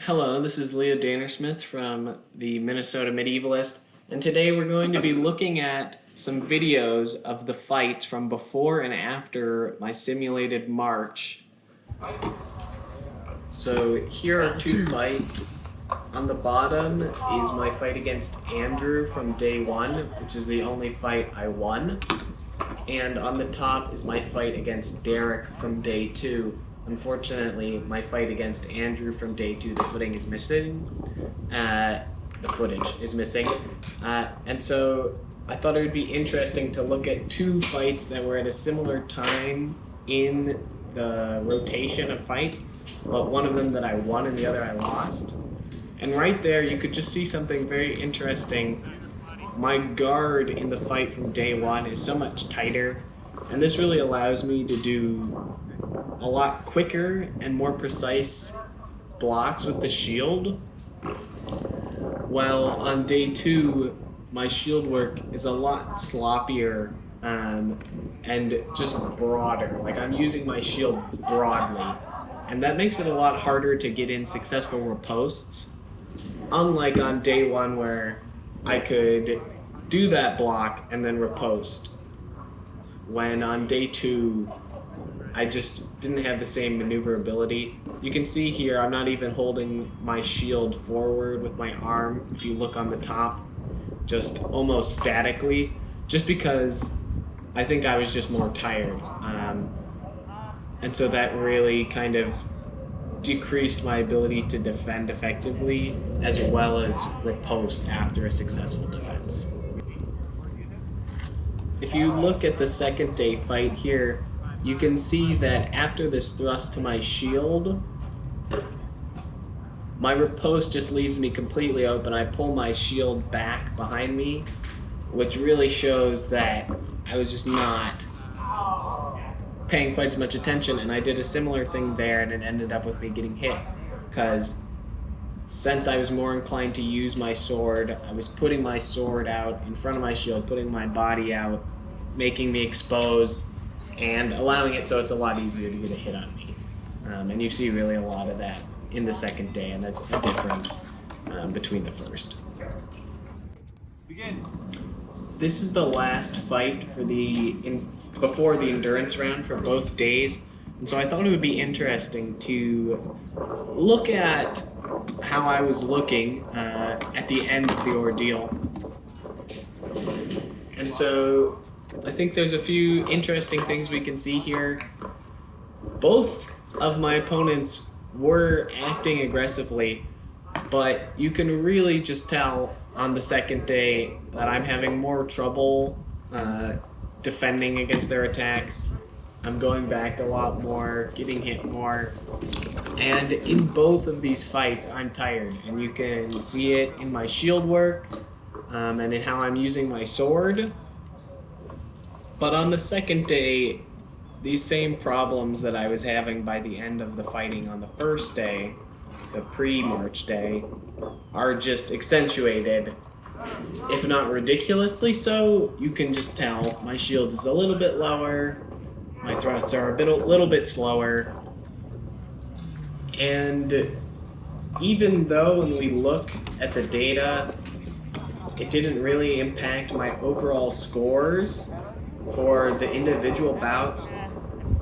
Hello, this is Leo Dannersmith from the Minnesota Medievalist, and today we're going to be looking at some videos of the fights from before and after my simulated march. So here are two fights. On the bottom is my fight against Andrew from day one, which is the only fight I won. And on the top is my fight against Derek from day two. Unfortunately, my fight against Andrew from day two, the footage is missing. And so I thought it would be interesting to look at two fights that were at a similar time in the rotation of fights, but one of them that I won and the other I lost. And right there, you could just see something very interesting. My guard in the fight from day one is so much tighter, and this really allows me to do a lot quicker and more precise blocks with the shield. While on day two, my shield work is a lot sloppier and just broader. Like, I'm using my shield broadly, and that makes it a lot harder to get in successful riposts. Unlike on day one, where I could do that block and then riposte, when on day two I just didn't have the same maneuverability. You can see here I'm not even holding my shield forward with my arm, if you look on the top, just almost statically, just because I think I was just more tired. And so that really kind of decreased my ability to defend effectively, as well as riposte after a successful defense. If you look at the second day fight here, you can see that after this thrust to my shield, my riposte just leaves me completely open. I pull my shield back behind me, which really shows that I was just not paying quite as much attention, and I did a similar thing there, and it ended up with me getting hit, because since I was more inclined to use my sword, I was putting my sword out in front of my shield, putting my body out, making me exposed, and allowing it so it's a lot easier to get a hit on me. And you see really a lot of that in the second day, and that's a difference between the first. Begin. This is the last fight for before the endurance round for both days, and so I thought it would be interesting to look at how I was looking at the end of the ordeal. And so I think there's a few interesting things we can see here. Both of my opponents were acting aggressively, but you can really just tell on the second day that I'm having more trouble defending against their attacks. I'm going back a lot more, getting hit more, and in both of these fights I'm tired, and you can see it in my shield work and in how I'm using my sword. But on the second day, these same problems that I was having by the end of the fighting on the first day, the pre-march day, are just accentuated. If not ridiculously so, you can just tell my shield is a little bit lower, my thrusts are a little bit slower, and even though when we look at the data, it didn't really impact my overall scores for the individual bouts,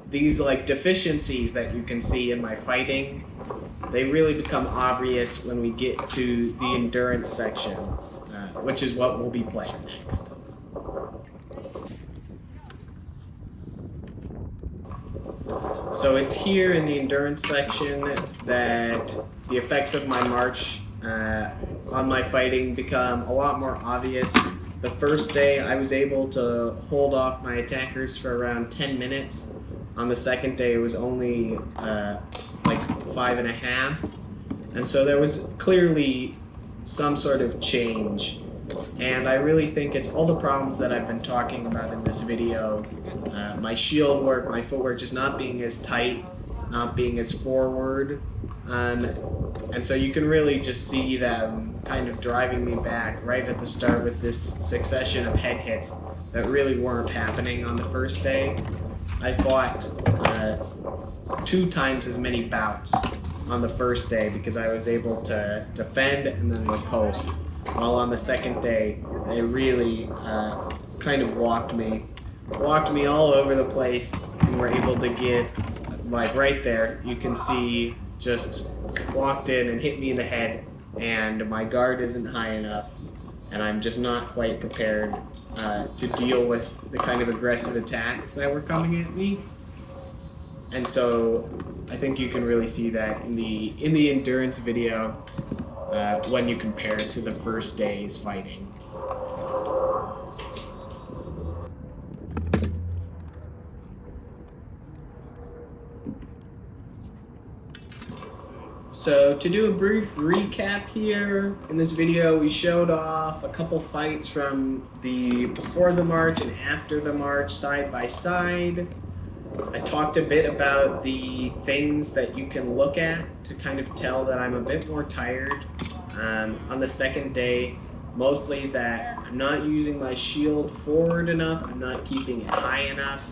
these deficiencies that you can see in my fighting, they really become obvious when we get to the endurance section, which is what we'll be playing next. So it's here in the endurance section that the effects of my march on my fighting become a lot more obvious. The first day I was able to hold off my attackers for around 10 minutes. On the second day it was only 5.5. And so there was clearly some sort of change. And I really think it's all the problems that I've been talking about in this video. My shield work, my footwork just not being as tight, not being as forward. And so you can really just see them kind of driving me back right at the start with this succession of head hits that really weren't happening on the first day. I fought 2 times as many bouts on the first day because I was able to defend and then riposte. While on the second day, they really kind of walked me all over the place and were able to get, like right there, you can see just walked in and hit me in the head, and my guard isn't high enough, and I'm just not quite prepared to deal with the kind of aggressive attacks that were coming at me. And so I think you can really see that in the endurance video when you compare it to the first day's fighting. So to do a brief recap here, in this video we showed off a couple fights from the before the march and after the march side by side. I talked a bit about the things that you can look at to kind of tell that I'm a bit more tired. On the second day, mostly that I'm not using my shield forward enough, I'm not keeping it high enough,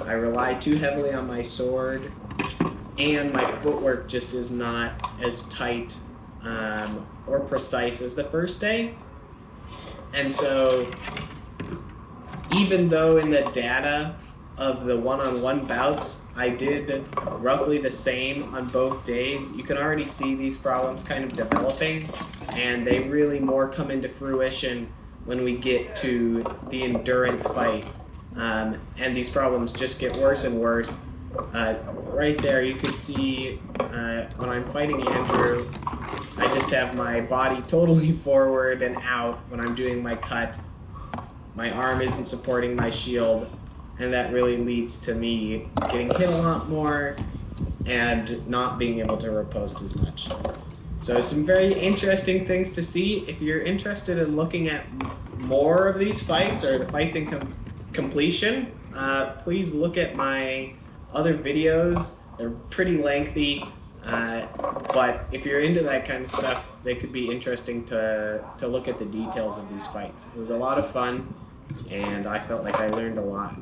I rely too heavily on my sword, and my footwork just is not as tight or precise as the first day. And so, even though in the data of the one-on-one bouts, I did roughly the same on both days, you can already see these problems kind of developing, and they really more come into fruition when we get to the endurance fight. And these problems just get worse and worse. Right there you can see when I'm fighting Andrew, I just have my body totally forward and out when I'm doing my cut. My arm isn't supporting my shield, and that really leads to me getting hit a lot more and not being able to riposte as much. So some very interesting things to see. If you're interested in looking at more of these fights or the fights in completion, please look at my other videos. They're pretty lengthy, but if you're into that kind of stuff, they could be interesting to look at the details of these fights. It was a lot of fun, and I felt like I learned a lot.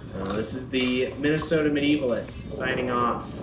So this is the Minnesota Medievalist signing off.